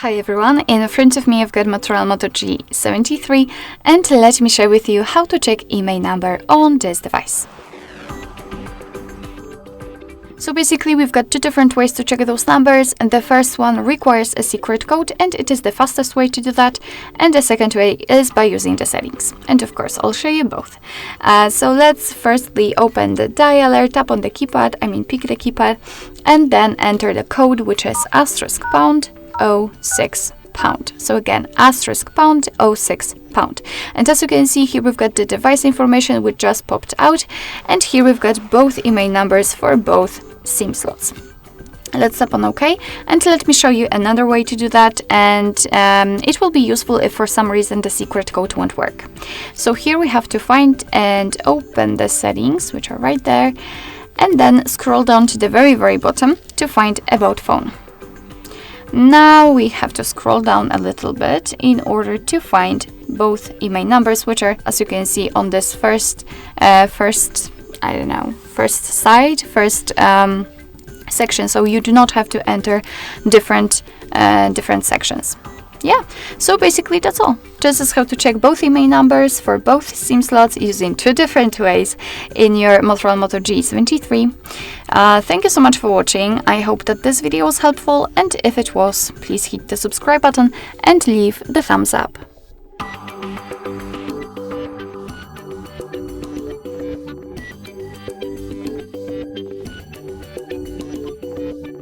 Hi everyone, in front of me I've got MOTOROLA Moto G73 and let me share with you how to check IMEI number on this device. So basically we've got two different ways to check those numbers, and the first one requires a secret code and it is the fastest way to do that, and the second way is by using the settings, and of course I'll show you both. So let's firstly open the dialer, tap on the keypad, pick the keypad, and then enter the code, which is *##06#. So again, *##06#. And as you can see here, we've got the device information which just popped out, and here we've got both IMEI numbers for both SIM slots. Let's tap on OK, and let me show you another way to do that, and it will be useful if for some reason the secret code won't work. So here we have to find and open the settings, which are right there, and then scroll down to the very bottom to find About Phone. Now we have to scroll down a little bit in order to find both IMEI numbers, which are, as you can see, on this first section. So you do not have to enter different sections. Yeah, so basically that's all. This is how to check both IMEI numbers for both SIM slots using two different ways in your MOTOROLA Moto G73. Thank you so much for watching. I hope that this video was helpful, and if it was, please hit the subscribe button and leave the thumbs up.